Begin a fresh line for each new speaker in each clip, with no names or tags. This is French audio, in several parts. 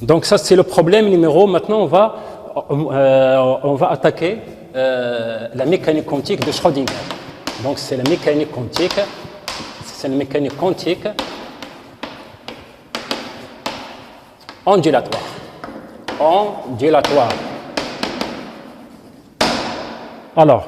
Donc ça c'est le problème numéro. Maintenant on va attaquer la mécanique quantique de Schrödinger. Donc c'est la mécanique quantique. C'est la mécanique quantique ondulatoire. Ondulatoire. Alors,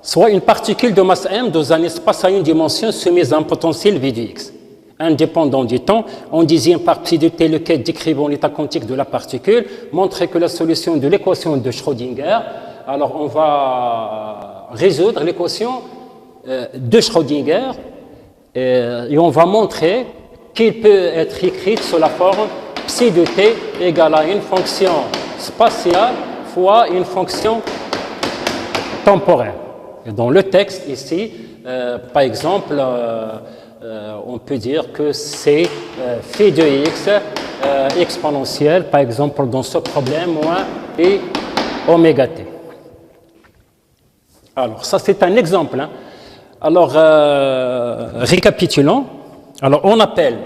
soit une particule de masse m dans un espace à une dimension soumise à un potentiel v de x, indépendant du temps, on désigne par psi de t lequel décrivant l'état quantique de la particule, montrer que la solution de l'équation de Schrödinger, alors on va résoudre l'équation de Schrödinger et on va montrer qu'il peut être écrit sous la forme psi de t égale à une fonction spatiale fois une fonction temporaire. Et dans le texte ici, par exemple, on peut dire que c'est phi de x exponentielle, par exemple dans ce problème, moins et oméga t. Alors ça c'est un exemple. Hein. Alors récapitulons. Alors on appelle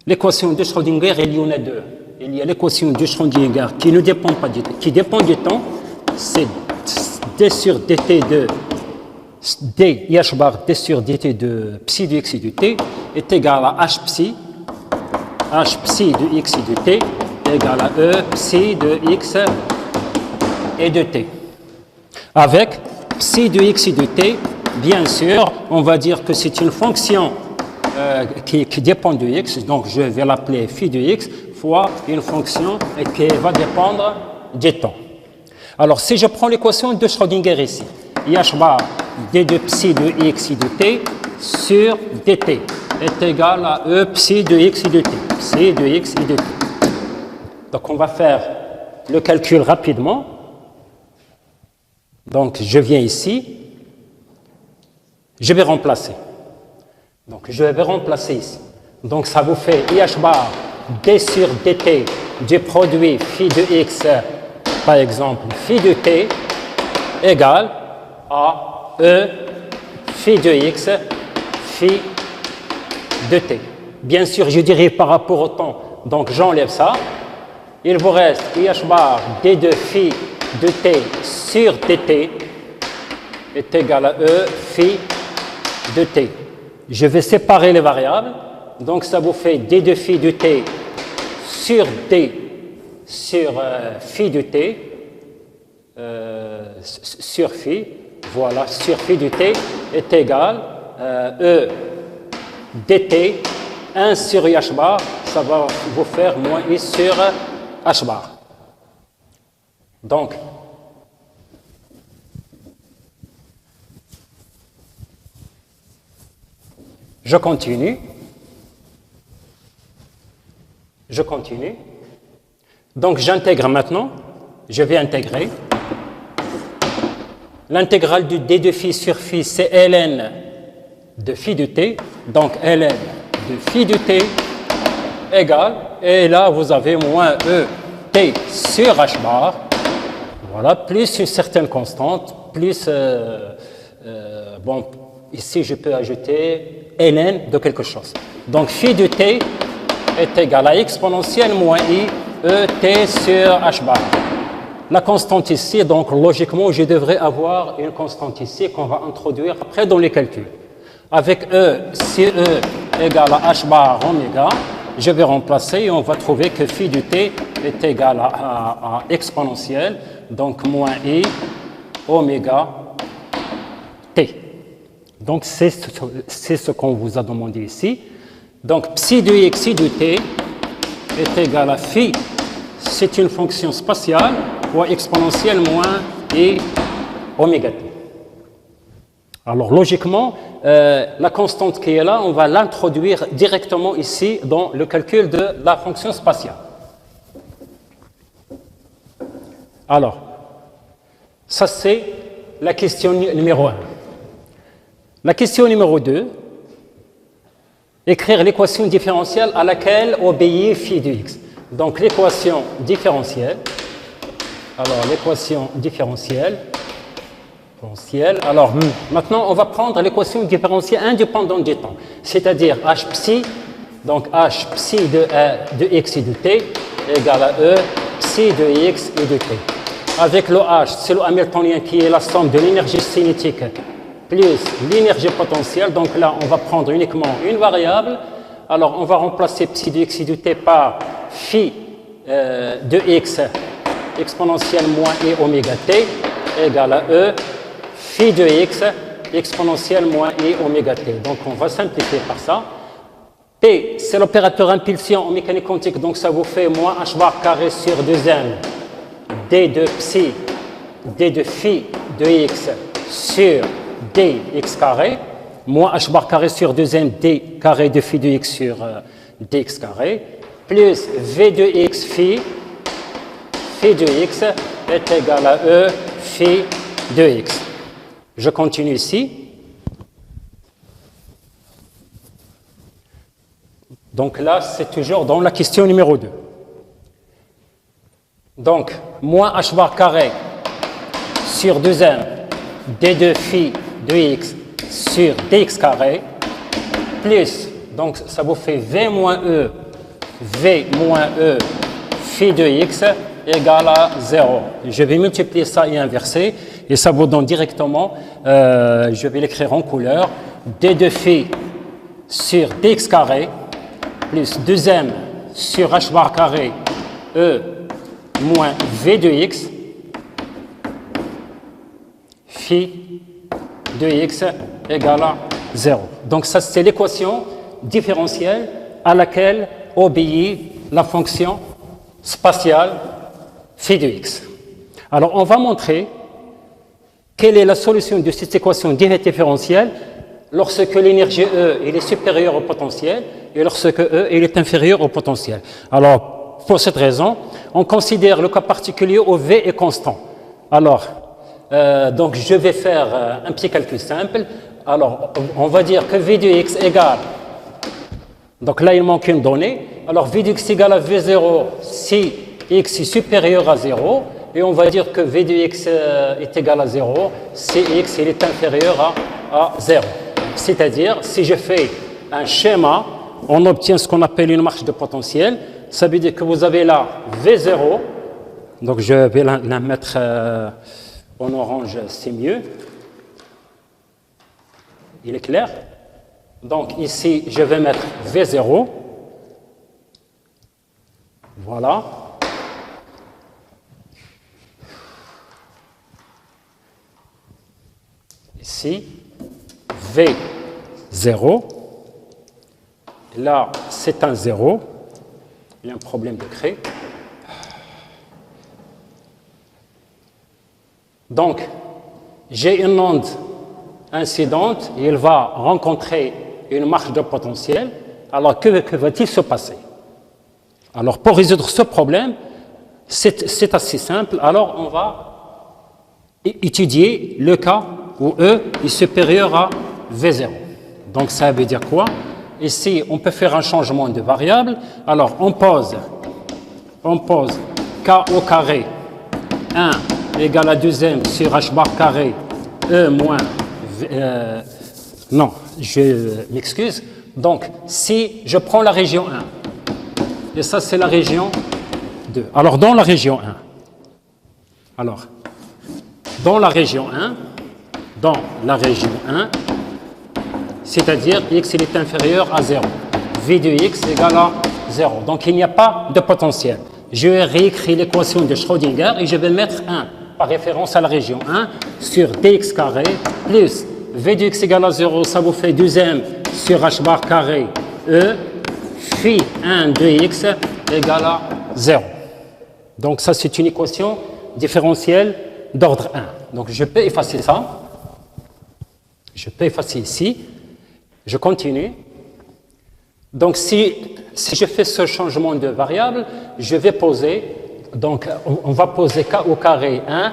l'équation de Schrödinger, il y en a deux. Il y a l'équation de Schrödinger qui ne dépend pas du temps, qui dépend du temps, c'est d sur dt de d h bar d sur dt de psi de x et de t est égal à h psi de x et de t égal à e psi de x et de t. Avec psi de x et de t, bien sûr, on va dire que c'est une fonction qui dépend de x, donc je vais l'appeler phi de x fois une fonction qui va dépendre du temps. Alors, si je prends l'équation de Schrödinger ici, h bar d de psi de x et de t sur dt est égal à e psi de x et de t. Psi de x et de t. Donc, on va faire le calcul rapidement. Donc, je viens ici. Je vais remplacer. Donc, je vais remplacer ici. Donc, ça vous fait h bar d sur dt du produit phi de x, par exemple, phi de t égale à e phi de x phi de t. Bien sûr, je dirais par rapport au temps, donc j'enlève ça. Il vous reste h bar d de phi de t sur dt est égal à e phi de t. Je vais séparer les variables, donc ça vous fait d de phi de t sur d sur phi de t, sur phi, voilà, sur phi de t est égal e dt 1 sur h bar, ça va vous faire moins i sur h bar. Donc, je continue. Donc, j'intègre maintenant. Je vais intégrer. L'intégrale du d de phi sur phi, c'est ln de phi de t. Donc, ln de phi de t égale, et là, vous avez moins e t sur h bar. Voilà, plus une certaine constante, plus, bon, ici, je peux ajouter ln de quelque chose. Donc, phi de t est égal à exponentielle moins i e t sur h bar. La constante ici, donc logiquement, je devrais avoir une constante ici qu'on va introduire après dans les calculs. Avec e, si e égale à h bar oméga, je vais remplacer et on va trouver que phi de t est égal à exponentielle, donc moins i oméga t. Donc c'est ce qu'on vous a demandé ici. Donc psi de x et de t est égal à phi, c'est une fonction spatiale, fois exponentielle moins et oméga t. Alors logiquement, la constante qui est là, on va l'introduire directement ici dans le calcul de la fonction spatiale. Alors, ça c'est la question numéro 1. La question numéro 2, écrire l'équation différentielle à laquelle obéit phi de x. Donc l'équation différentielle, alors l'équation différentielle, alors maintenant on va prendre l'équation différentielle indépendante du temps, c'est-à-dire h psi Donc H psi de x et de t égale à E psi de x et de t. Avec le H, c'est le hamiltonien qui est la somme de l'énergie cinétique plus l'énergie potentielle. Donc là, on va prendre uniquement une variable. Alors, on va remplacer psi de x et de t par phi de x exponentielle moins e oméga t égale à E phi de x exponentielle moins e oméga t. Donc, on va simplifier par ça. P, c'est l'opérateur impulsion en mécanique quantique, donc ça vous fait moins h bar carré sur 2m d de psi, d de phi de x sur dx carré, moins h bar carré sur 2m d carré de phi de x sur dx carré, plus v de x phi de x est égal à E phi de x. Je continue ici. Donc là, c'est toujours dans la question numéro 2. Donc, moins h bar carré sur 2m d2 phi de x sur dx carré, plus, donc ça vous fait v moins e phi de x égale à 0. Je vais multiplier ça et inverser, et ça vous donne directement, je vais l'écrire en couleur, d2 phi sur dx carré, plus 2m sur h bar carré E moins v de x phi de x égale à 0. Donc ça, c'est l'équation différentielle à laquelle obéit la fonction spatiale phi de x. Alors, on va montrer quelle est la solution de cette équation différentielle lorsque l'énergie E est supérieure au potentiel et lorsque E est inférieur au potentiel. Alors, pour cette raison, on considère le cas particulier où V est constant. Alors, donc je vais faire un petit calcul simple. Alors, on va dire que V de x égale, donc là il manque une donnée, alors V de x égale à V0 si x est supérieur à 0, et on va dire que V de x est égal à 0 si x il est inférieur à 0. C'est-à-dire, si je fais un schéma, on obtient ce qu'on appelle une marche de potentiel. Ça veut dire que vous avez là V0, donc je vais la mettre en orange, c'est mieux. Il est clair? Donc ici, je vais mettre V0. Voilà. Ici, V0. Là, c'est un 0. Il y a un problème de craie. Donc, j'ai une onde incidente et elle va rencontrer une marche de potentiel. Alors, que va-t-il se passer? Alors, pour résoudre ce problème, c'est assez simple. Alors, on va étudier le cas où E est supérieur à V0. Donc, ça veut dire quoi? Ici, on peut faire un changement de variable. Alors, on pose K au carré 1 égale à 2m sur h bar carré E moins... non, je m'excuse. Donc, si je prends la région 1, et ça, c'est la région 2. Alors, dans la région 1, c'est-à-dire x il est inférieur à 0. V de x égale à 0. Donc il n'y a pas de potentiel. Je vais réécrire l'équation de Schrödinger et je vais mettre 1 par référence à la région 1 sur dx carré plus V de x égale à 0, ça vous fait 2m sur h bar carré E phi 1 de x égale à 0. Donc ça c'est une équation différentielle d'ordre 1. Donc je peux effacer ça. Je peux effacer ici. Je continue. Donc, si je fais ce changement de variable, je vais poser, donc on va poser k au carré 1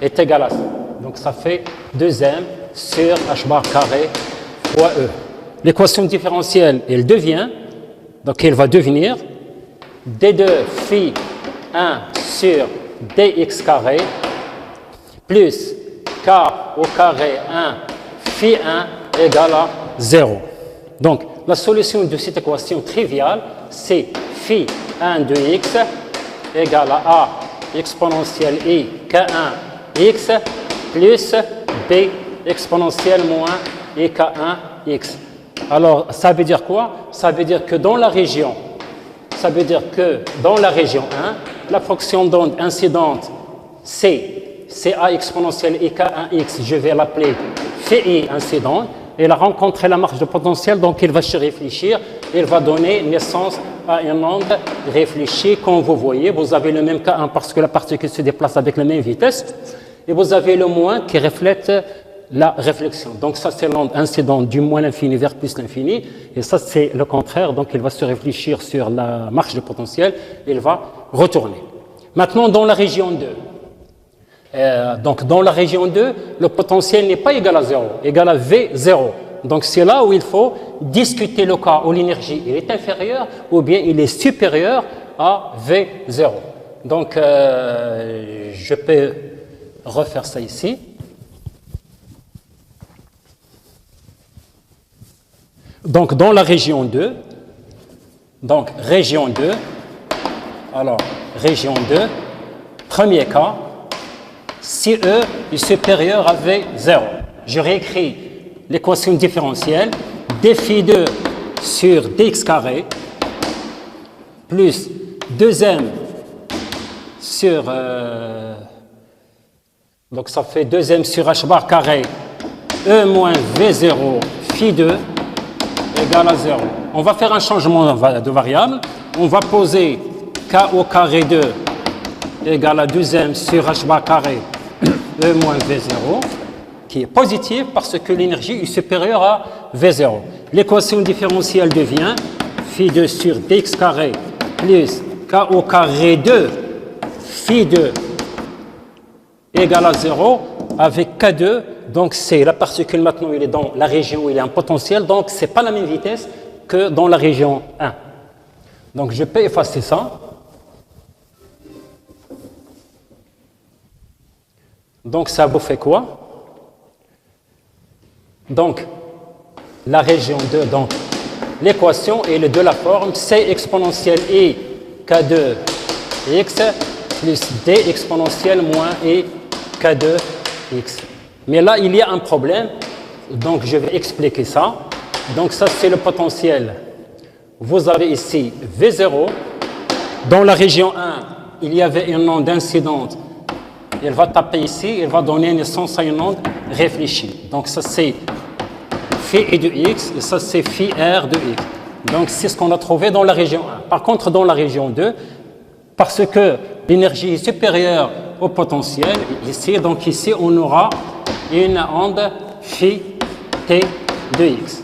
est égal à ça. Donc, ça fait 2m sur h bar carré fois E. L'équation différentielle, elle devient, donc elle va devenir d2 phi 1 sur dx carré plus k au carré 1 phi 1 égale à 0. Donc, la solution de cette équation triviale, c'est phi 1 de x égale à a exponentielle i k1 x plus b exponentielle moins i k1 x. Alors, ça veut dire quoi? Ça veut dire que dans la région 1, la fonction d'onde incidente, c'est a exponentielle i k1 x, je vais l'appeler phi incident. Elle a rencontré la marge de potentiel, donc il va se réfléchir, il va donner naissance à une onde réfléchie. Comme vous voyez, vous avez le même K1 parce que la particule se déplace avec la même vitesse, et vous avez le moins qui reflète la réflexion. Donc ça, c'est l'onde incidente du moins l'infini vers plus l'infini, et ça, c'est le contraire. Donc il va se réfléchir sur la marge de potentiel, il va retourner. Maintenant, dans la région 2. Donc dans la région 2, le potentiel n'est pas égal à 0, égal à V0. Donc c'est là où il faut discuter le cas où l'énergie est inférieure ou bien il est supérieur à V0. Donc je peux refaire ça ici. Donc dans la région 2, alors région 2, premier cas, si E est supérieur à V0. Je réécris l'équation différentielle d phi 2 sur dx carré plus 2m sur donc ça fait 2m sur h bar carré E moins V0 phi 2 égale à 0. On va faire un changement de variable. On va poser k au carré 2 égale à 2m sur h bar carré E moins V0, qui est positif parce que l'énergie est supérieure à V0. L'équation différentielle devient phi 2 sur dx carré plus k au carré 2 phi 2 égale à 0 avec K2. Donc c'est la particule maintenant, il est dans la région où il est en potentiel, donc ce n'est pas la même vitesse que dans la région 1. Donc je peux effacer ça. Donc ça vous fait quoi? Donc la région 2, donc l'équation est de la forme c exponentielle i k2 x plus d exponentielle moins i k2 x. Mais là il y a un problème, donc je vais expliquer ça. Donc ça c'est le potentiel. Vous avez ici V0. Dans la région 1, il y avait une onde incidente. Elle va taper ici, elle va donner naissance à une onde réfléchie. Donc ça c'est phi e de x et ça c'est phi r de x. Donc c'est ce qu'on a trouvé dans la région 1. Par contre dans la région 2, parce que l'énergie est supérieure au potentiel, ici, donc ici on aura une onde phi t de x.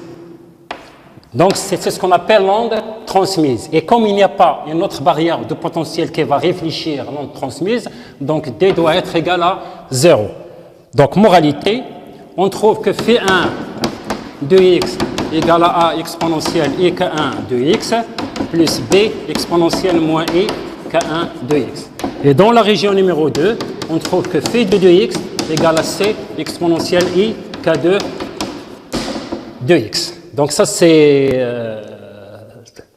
Donc c'est ce qu'on appelle l'onde transmise. Et comme il n'y a pas une autre barrière de potentiel qui va réfléchir à l'onde transmise, donc d doit être égal à 0. Donc moralité, on trouve que phi 1 de x égale à a exponentielle i k1 de x plus b exponentielle moins i k1 de x. Et dans la région numéro 2, on trouve que phi 2 de x égale à c exponentielle i k2 de x. Donc ça c'est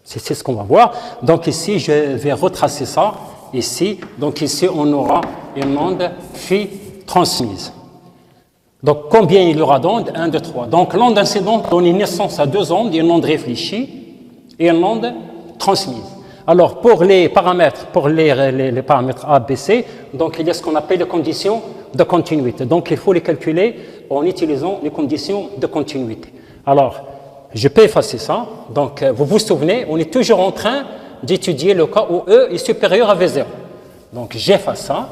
ce qu'on va voir. Donc ici je vais retracer ça ici. Donc ici on aura une onde phi transmise. Donc combien il y aura d'ondes? 1, 2, 3. Donc l'onde incidente donne naissance à deux ondes, une onde réfléchie et une onde transmise. Alors pour les paramètres, les paramètres A, B, C, donc il y a ce qu'on appelle les conditions de continuité. Donc il faut les calculer en utilisant les conditions de continuité. Alors je peux effacer ça. Donc vous vous souvenez, on est toujours en train d'étudier le cas où E est supérieur à V0. Donc j'efface ça.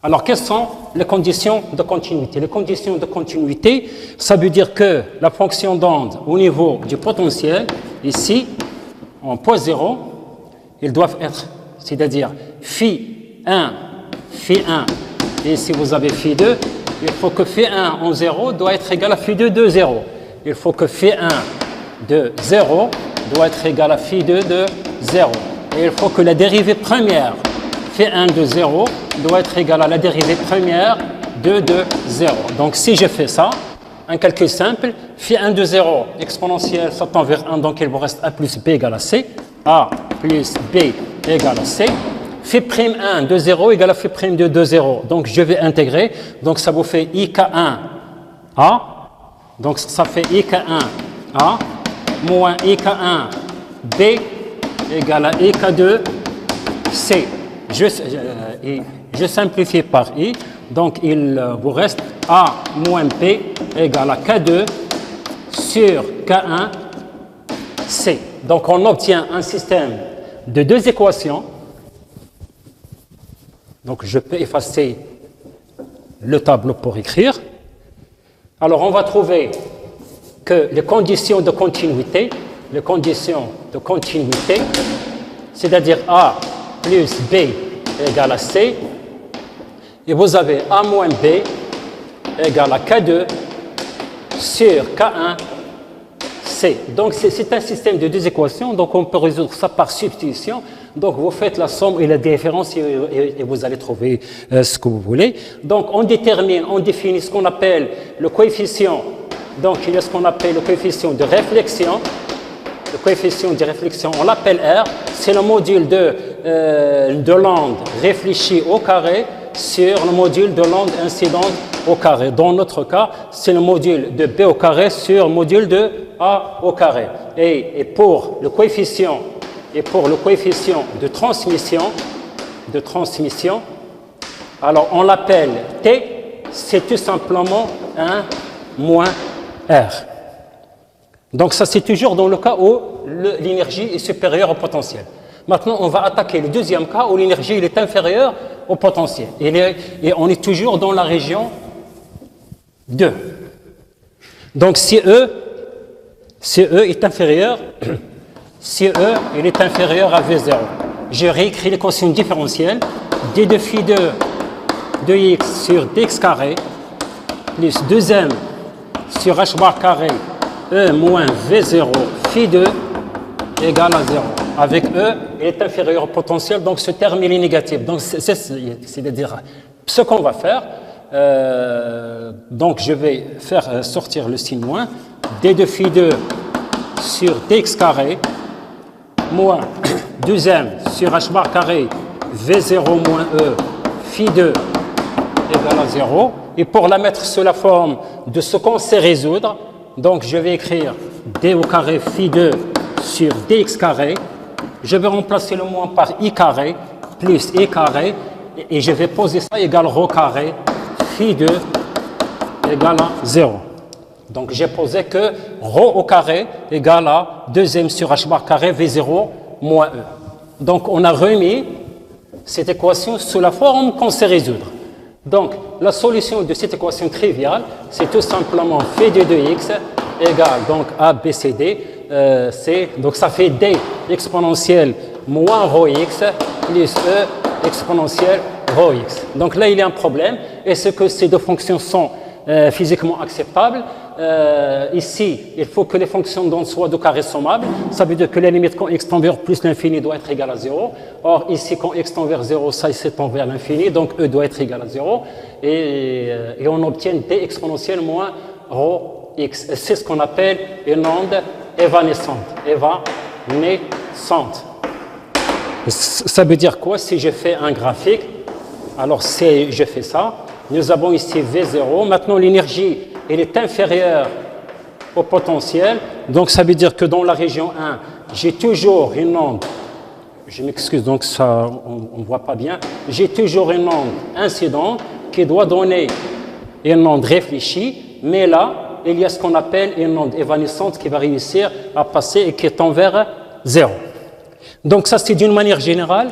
Alors, quelles sont les conditions de continuité? Les conditions de continuité, ça veut dire que la fonction d'onde au niveau du potentiel, ici, en point 0, ils doivent être, c'est-à-dire phi 1, et ici vous avez phi 2, il faut que phi 1 en 0 doit être égal à phi 2 de 0. Il faut que phi 1 de 0 doit être égal à phi 2 de 0. Et il faut que la dérivée première, phi 1 de 0, doit être égal à la dérivée première de 0. Donc si je fais ça, un calcul simple, phi 1 de 0, exponentielle, ça tend vers 1, donc il vous reste A plus B égale à C. A plus B égale à C. Phi prime 1 de 0 égale à phi prime de 0. Donc je vais intégrer, donc ça vous fait IK1 A. Donc ça fait IK1 A moins IK1 B égale à IK2 C. Je simplifie par I, donc il vous reste A moins B égale à K2 sur K1 C. Donc on obtient un système de deux équations. Donc je peux effacer le tableau pour écrire. Alors on va trouver que les conditions de continuité, c'est-à-dire A plus B égale à C, et vous avez A moins B égale à K2 sur K1 C. Donc c'est un système de deux équations, donc on peut résoudre ça par substitution. Donc vous faites la somme et la différence et vous allez trouver ce que vous voulez. Donc on définit ce qu'on appelle le coefficient. Donc il y a ce qu'on appelle le coefficient de réflexion. Le coefficient de réflexion, on l'appelle R. C'est le module de l'onde réfléchie au carré sur le module de l'onde incidente au carré. Dans notre cas, c'est le module de B au carré sur le module de A au carré. Et pour le coefficient de transmission, alors on l'appelle T, c'est tout simplement 1 moins R. Donc ça c'est toujours dans le cas où l'énergie est supérieure au potentiel. Maintenant on va attaquer le deuxième cas où l'énergie est inférieure au potentiel. Et on est toujours dans la région 2. Donc si E est inférieur, il est inférieur à V0. Je réécris l'équation différentielle. D de phi 2 de x sur dx carré plus 2m sur h bar carré E moins V0 phi 2 égale à 0. Avec E, il est inférieur au potentiel, donc ce terme il est négatif. Donc c'est-à-dire ce qu'on va faire. Donc je vais faire sortir le signe moins. D de phi 2 sur dx carré moins 2m sur h bar carré V0 moins E phi 2 égale à 0. Et pour la mettre sous la forme de ce qu'on sait résoudre, donc je vais écrire d au carré phi 2 sur dx carré. Je vais remplacer le moins par i carré plus e carré et je vais poser ça égale rho carré phi 2 égale à 0. Donc j'ai posé que rho au carré égale à 2m sur h bar carré V0 moins E. Donc on a remis cette équation sous la forme qu'on sait résoudre. Donc la solution de cette équation triviale, c'est tout simplement phi 2 de x égale donc a, b, c, d. Donc ça fait d exponentielle moins rho x plus e exponentielle rho x. Donc là il y a un problème. Est-ce que ces deux fonctions sont physiquement acceptables? Ici, il faut que les fonctions d'onde soient de carré sommable. Ça veut dire que la limite quand x tend vers plus l'infini doit être égale à 0. Or, ici, quand x tend vers 0, ça s'étend vers l'infini, donc e doit être égal à 0. Et on obtient d exponentielle moins rho x. C'est ce qu'on appelle une onde évanescente. Ça veut dire quoi? Si je fais un graphique, alors si je fais ça, nous avons ici V0. Maintenant, l'énergie, elle est inférieure au potentiel. Donc, ça veut dire que dans la région 1, j'ai toujours une onde. Je m'excuse, donc ça, on ne voit pas bien. J'ai toujours une onde incidente qui doit donner une onde réfléchie. Mais là, il y a ce qu'on appelle une onde évanescente qui va réussir à passer et qui tend vers 0. Donc, ça, c'est d'une manière générale.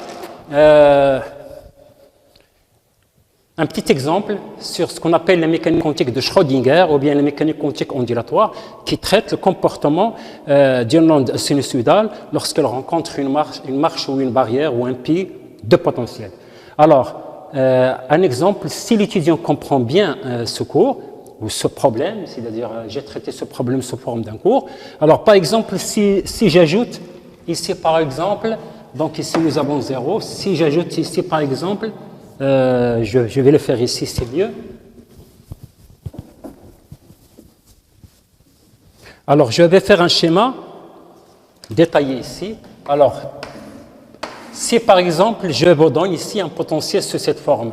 Un petit exemple sur ce qu'on appelle la mécanique quantique de Schrödinger ou bien la mécanique quantique ondulatoire qui traite le comportement d'une onde sinusoïdale lorsqu'elle rencontre une marche ou une barrière ou un pic de potentiel. Alors, un exemple, si l'étudiant comprend bien ce cours ou ce problème, c'est-à-dire j'ai traité ce problème sous forme d'un cours, alors par exemple, si j'ajoute ici par exemple, donc ici nous avons 0, si j'ajoute ici par exemple, je vais le faire ici, c'est mieux. Alors, je vais faire un schéma détaillé ici. Alors, si par exemple, je vous donne ici un potentiel sous cette forme,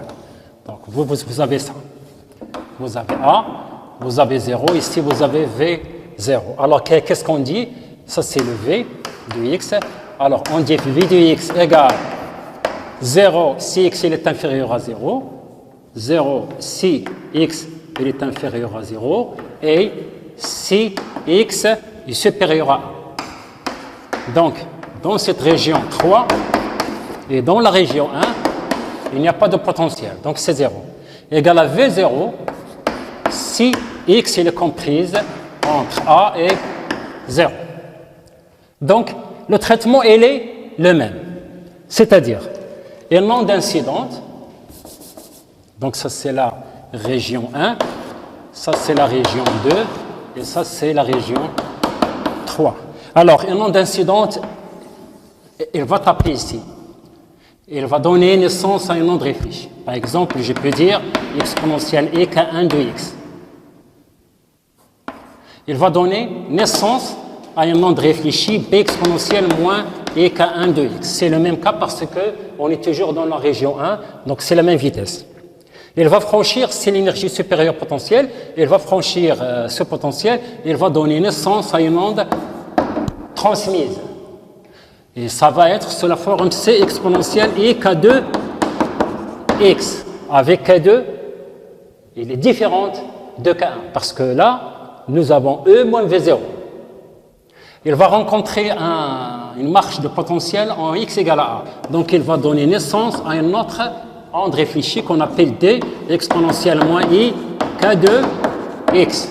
donc vous avez ça. Vous avez A, vous avez 0, ici vous avez V0. Alors, qu'est-ce qu'on dit? Ça, c'est le V de x. Alors, on dit V de x égale 0 si x il est inférieur à 0, 0 si x il est inférieur à 0, et si x est supérieur à 1. Donc, dans cette région 3 et dans la région 1, il n'y a pas de potentiel, donc c'est 0. Égal à V0 si x il est comprise entre A et 0. Donc, le traitement il est le même, c'est-à-dire une onde incidente, donc ça c'est la région 1, ça c'est la région 2 et ça c'est la région 3. Alors, une onde incidente, elle va taper ici. Elle va donner naissance à une onde réfléchie. Par exemple, je peux dire exponentielle EK1 de x. Elle va donner naissance à une onde réfléchie B exponentielle moins EK1 de x. C'est le même cas parce qu'on est toujours dans la région 1, donc c'est la même vitesse. Elle va franchir, c'est l'énergie supérieure potentielle, elle va franchir ce potentiel, elle va donner naissance à une onde transmise. Et ça va être sous la forme C exponentielle EK2 x. Avec K2, il est différente de K1 parce que là, nous avons E moins V0. Il va rencontrer une marche de potentiel en x égale à A. Donc, il va donner naissance à une autre onde réfléchie qu'on appelle D exponentielle moins I K2 x.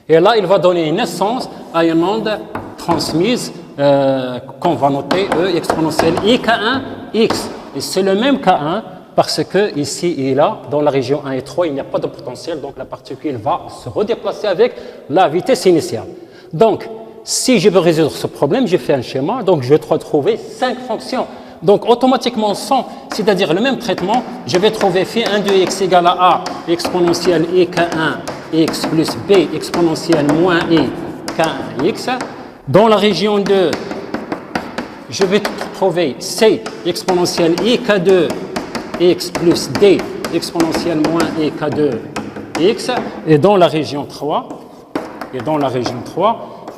Et là, il va donner naissance à une onde transmise qu'on va noter E exponentielle I K1 x. Et c'est le même K1 parce que ici et là, dans la région 1 et 3, il n'y a pas de potentiel. Donc, la particule va se redéplacer avec la vitesse initiale. Donc, si je veux résoudre ce problème, je fais un schéma, donc je vais trouver 5 fonctions. Donc automatiquement sans, c'est-à-dire le même traitement, je vais trouver phi1 de x égale à a exponentielle ek1 x plus b exponentielle moins i k1 x. Dans la région 2, je vais trouver c exponentielle ik2 x plus d exponentielle moins ik2 x. Et dans la région 3,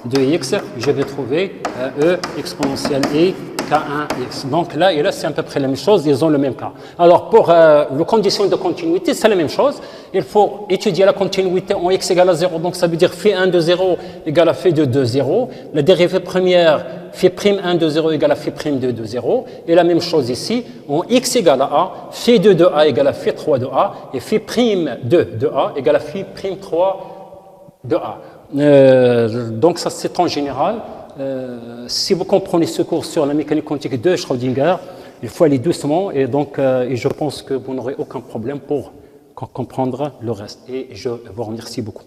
de x, je vais trouver e exponentielle i K1x. Donc là et là, c'est à peu près la même chose, ils ont le même cas. Alors pour les conditions de continuité, c'est la même chose. Il faut étudier la continuité en x égale à 0. Donc ça veut dire phi1 de 0 égale à phi2 de 0. La dérivée première, phi'1 de 0 égale à phi'2 de 0. Et la même chose ici, en x égale à a, phi2 de a égale à phi3 de a. Et phi'2 de a égale à phi'3 de a. Donc ça c'est en général. Si vous comprenez ce cours sur la mécanique quantique de Schrödinger, il faut aller doucement et donc et je pense que vous n'aurez aucun problème pour comprendre le reste. Et je vous remercie beaucoup.